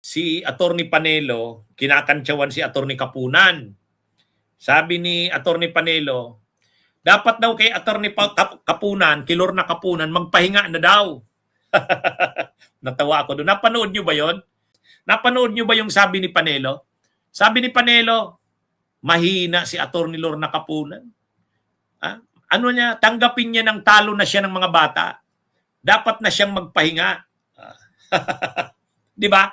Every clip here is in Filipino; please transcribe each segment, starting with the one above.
si Attorney Panelo, kinakantsawan si Attorney Kapunan. Sabi ni Attorney Panelo, dapat daw kay Attorney Kapunan, Kilor na Kapunan, magpahinga na daw. Natawa ako doon. Napanood nyo ba yon? Napanood nyo ba yung sabi ni Panelo? Sabi ni Panelo, mahina si Attorney Lorna Kapunan. Ano niya, tanggapin niya ng talo na siya ng mga bata. Dapat na siyang magpahinga. Di ba?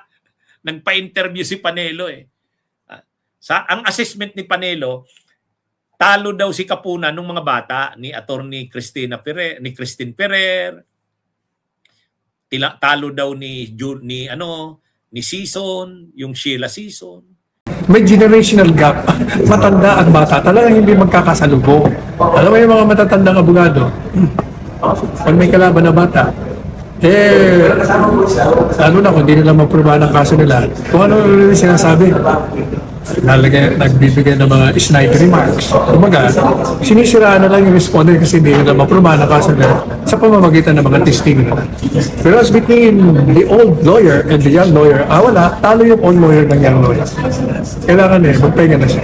Nagpa-interview si Panelo eh. Ang assessment ni Panelo, talo daw si Kapunan ng mga bata ni Attorney Christine Ferrer. Talo daw ni Season, yung Sheila Season. May generational gap. Matanda at bata talagang hindi magkakasalubong. Alam mo yung mga matatandang abogado, pag may kalaban na bata, lalo na kung hindi nila maprubahan ang kaso nila, kung ano yung sinasabi, nagbibigay ng mga sniper remarks. Kumaga, sinisiraan na lang yung respondent kasi hindi nila maprubahan ang kaso nila sa pamamagitan ng mga testing nila. Pero as between the old lawyer and the young lawyer, wala, talo yung old lawyer ng young lawyer. Kailangan magpahinga na siya.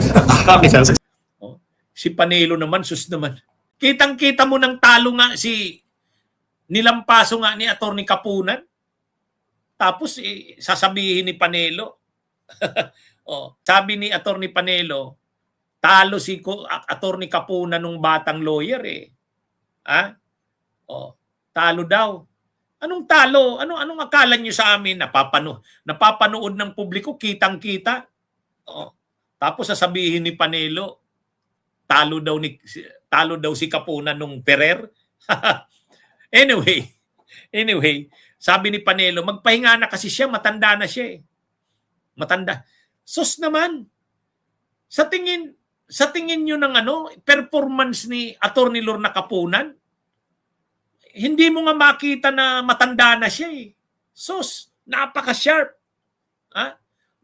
Si Panelo naman, sus naman. Kitang-kita mo ng talo nga nilampaso nga ni Attorney Kapunan. Tapos sasabihin ni Panelo. Sabi ni Attorney Panelo, talo si Attorney Kapunan nung batang lawyer eh. Talo daw. Anong talo? Anong akala niyo sa amin? Napapanood ng publiko, kitang-kita. Tapos sasabihin ni Panelo, talo daw si Kapunan nung Ferrer. Anyway, sabi ni Panelo, magpahinga na kasi siya, matanda na siya eh. Matanda. Sus naman. Sa tingin niyo ng performance ni Attorney Lorna Kapunan, hindi mo nga makita na matanda na siya eh. Sus, napaka-sharp.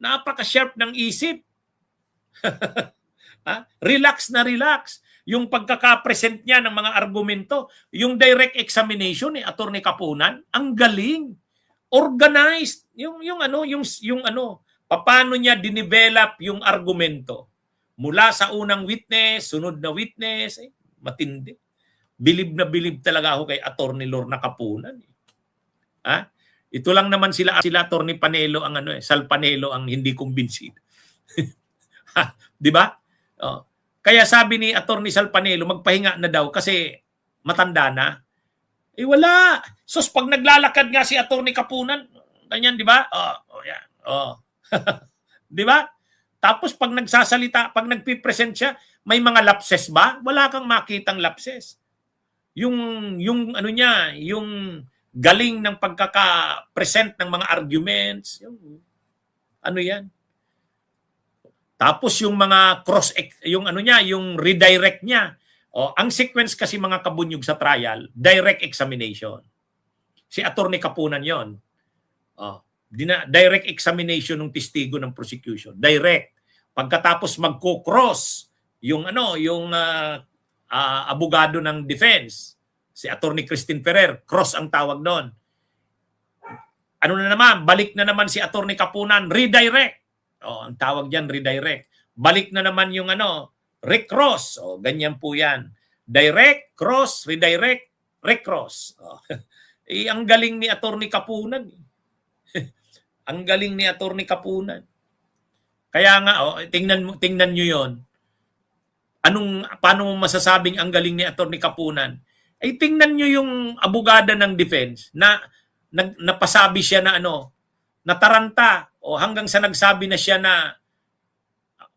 Napaka-sharp ng isip. Relax na relax. Yung pagkaka-present niya ng mga argumento, yung direct examination ni Attorney Kapunan, ang galing. Organized. Paano niya dinevelop yung argumento. Mula sa unang witness, sunod na witness, matindi. Bilib na bilib talaga ako kay Attorney Lorna Kapunan. Ito lang naman sila Attorney Panelo Sal Panelo ang hindi kumbinsido. Di ba? Kaya sabi ni Attorney Sal Panelo, magpahinga na daw kasi matanda na. Wala. Sus, pag naglalakad nga si Attorney Kapunan, ganyan, di ba? Yan. Di ba? Tapos pag nagsasalita, pag nagpipresent siya, may mga lapses ba? Wala kang makitang lapses. Yung galing ng pagkaka-present ng mga arguments, yan. Tapos yung mga yung redirect niya. Ang sequence kasi mga kabunyog sa trial, direct examination. Si Attorney Kapunan 'yon. Direct examination ng testigo ng prosecution. Direct. Pagkatapos magko-cross yung abogado ng defense, si Attorney Christine Ferrer, cross ang tawag doon. Balik na naman si Attorney Kapunan, redirect. Ang tawag diyan redirect. Balik na naman yung recross. Ganyan po 'yan. Direct, cross, redirect, recross. Ang galing ni Attorney Kapunan. Ang galing ni Attorney Kapunan. Kaya nga, tingnan niyo 'yon. Paano mo masasabing ang galing ni Attorney Kapunan? Tingnan niyo yung abogada ng defense na napasabi siya na nataranta hanggang sa nagsabi na siya na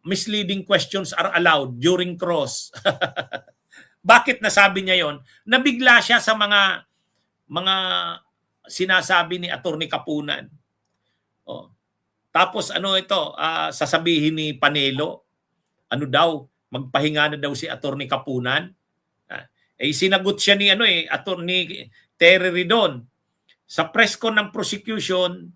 misleading questions are allowed during cross. Bakit nasabi niya 'yon? Nabigla siya sa mga sinasabi ni Attorney Kapunan. Tapos sasabihin ni Panelo, magpahinga na daw si Attorney Kapunan. Sinagot siya ni Attorney Terry Ridon. Sa press con ng prosecution,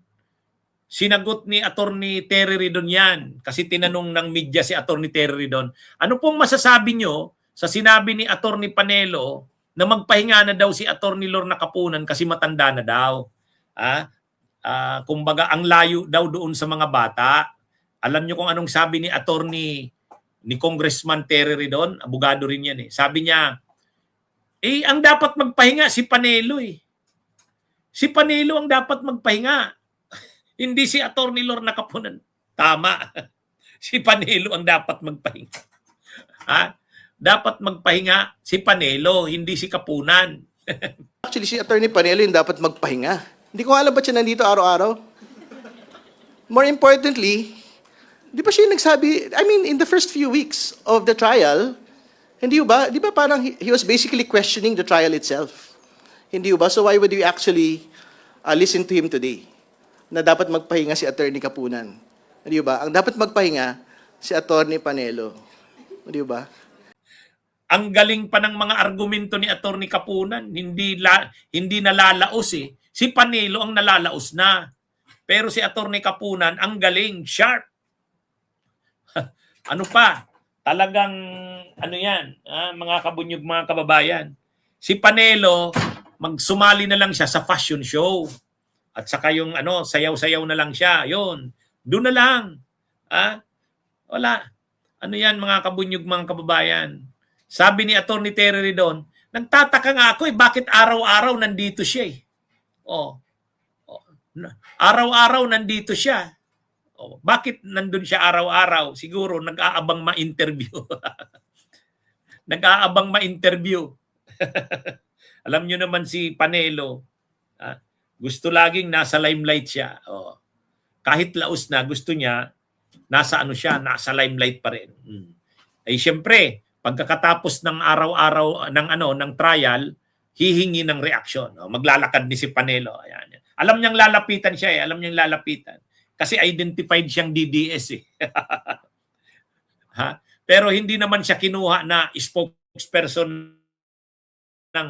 sinagot ni Attorney Terry Ridon yan. Kasi tinanong ng media si Attorney Terry Ridon, ano pong masasabi nyo sa sinabi ni Attorney Panelo na magpahinga na daw si Attorney Lorna Kapunan kasi matanda na daw? kumbaga ang layo daw doon sa mga bata. Alam niyo kung anong sabi ni attorney ni Congressman Terry Ridon, abogado rin yan eh. Sabi niya, ang dapat magpahinga si Panelo eh. Si Panelo ang dapat magpahinga. Hindi si Attorney Lorna Capunan. Tama. Si Panelo ang dapat magpahinga. Ha? Dapat magpahinga si Panelo, hindi si Capunan. Actually, si Attorney Panelo yung dapat magpahinga. Hindi ko alam ba't siya nandito araw-araw. More importantly, di ba siya yung nagsabi, I mean, in the first few weeks of the trial, hindi ba? Di ba parang he was basically questioning the trial itself? Hindi ba? So why would we actually listen to him today? Na dapat magpahinga si Attorney Capunan. Hindi ba? Ang dapat magpahinga si Attorney Panelo. Hindi ba? Ang galing pa ng mga argumento ni Attorney Capunan, hindi nalalaos eh. Si Panelo ang nalalaos na. Pero si Attorney Capunan, ang galing, sharp. Ano pa? Talagang, ano yan, mga kabunyog, mga kababayan. Si Panelo, magsumali na lang siya sa fashion show. At saka yung, sayaw-sayaw na lang siya. Yun. Doon na lang. Wala. Ano yan, mga kabunyog, mga kababayan. Sabi ni Attorney Terry Ridon, nagtataka nga ako bakit araw-araw nandito siya eh. Araw-araw nandito siya. Bakit nandun siya araw-araw? Siguro nag-aabang ma-interview. Nag-aabang ma-interview. Alam nyo naman si Panelo, gusto laging nasa limelight siya. Kahit laos na, gusto niya, nasa nasa limelight pa rin. Ay siyempre, pagkatapos ng araw-araw ng trial, hihingi ng reaksyon. Maglalakad ni si Panelo. Ayan. Alam niyang lalapitan siya eh. Alam niyang lalapitan. Kasi identified siyang DDS eh. Pero hindi naman siya kinuha na spokesperson ng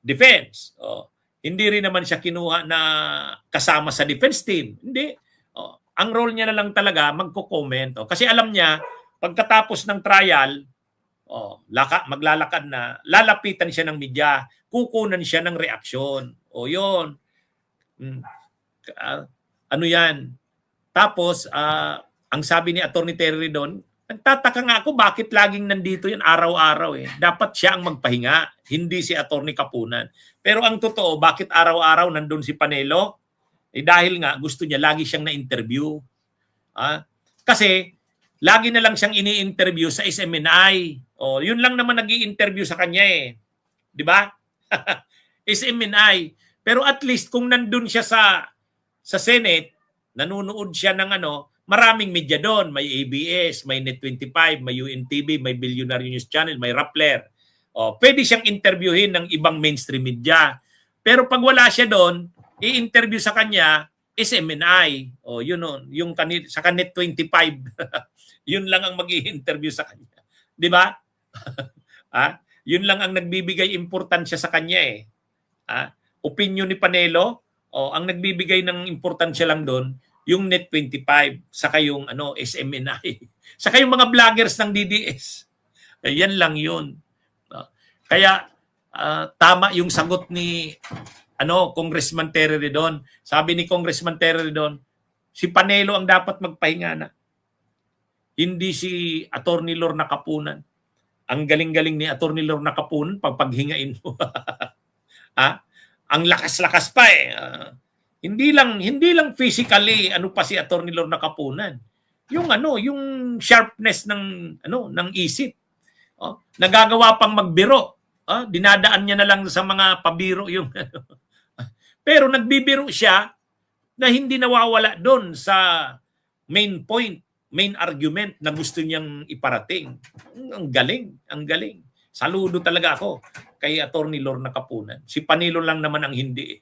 defense. Hindi rin naman siya kinuha na kasama sa defense team. Hindi. Ang role niya na lang talaga magko-comment. Kasi alam niya, pagkatapos ng trial, maglalakad na, lalapitan siya ng media, kukunan siya ng reaksyon. Yun. Ano yan? Tapos, ang sabi ni Attorney Terry Ridon, nagtataka nga ako bakit laging nandito yan araw-araw eh. Dapat siya ang magpahinga, hindi si Attorney Capunan. Pero ang totoo, bakit araw-araw nandun si Panelo? Dahil nga gusto niya lagi siyang na-interview. Kasi lagi na lang siyang ini-interview sa SMNI. Yun lang naman nag-i-interview sa kanya eh. Di ba? SMNI. Pero at least kung nandun siya sa Senate, nanonood siya ng maraming media doon. May ABS, may Net25, may UNTV, may Billionaire News Channel, may Rappler. Pwede siyang interviewin ng ibang mainstream media. Pero pag wala siya doon, i-interview sa kanya SMNI. Yung sa Net25. Yun lang ang mag-i-interview sa kanya. Di ba? Yun lang ang nagbibigay importansya sa kanya eh. Opinion ni Panelo, ang nagbibigay ng importansya lang doon, yung Net25, saka yung SMNI, saka yung mga vloggers ng DDS. Yan lang yun. Kaya tama yung sagot ni Congressman Terry Ridon. Sabi ni Congressman Terry Ridon, si Panelo ang dapat magpahinga na. Hindi si Attorney Lorna Capunan. Ang galing-galing ni Attorney Lorna Capunan pagpaghingain mo. Ang lakas-lakas pa eh. Hindi lang physically pa si Attorney Lorna Capunan. Yung yung sharpness ng isip. Nagagawa pang magbiro. Dinadaan niya na lang sa mga pabiro yung pero nagbibiro siya na hindi nawawala doon sa main point, main argument na gusto niyang iparating. Ang galing, ang galing. Saludo talaga ako kay Attorney Lorna Capunan. Si Panelo lang naman ang hindi.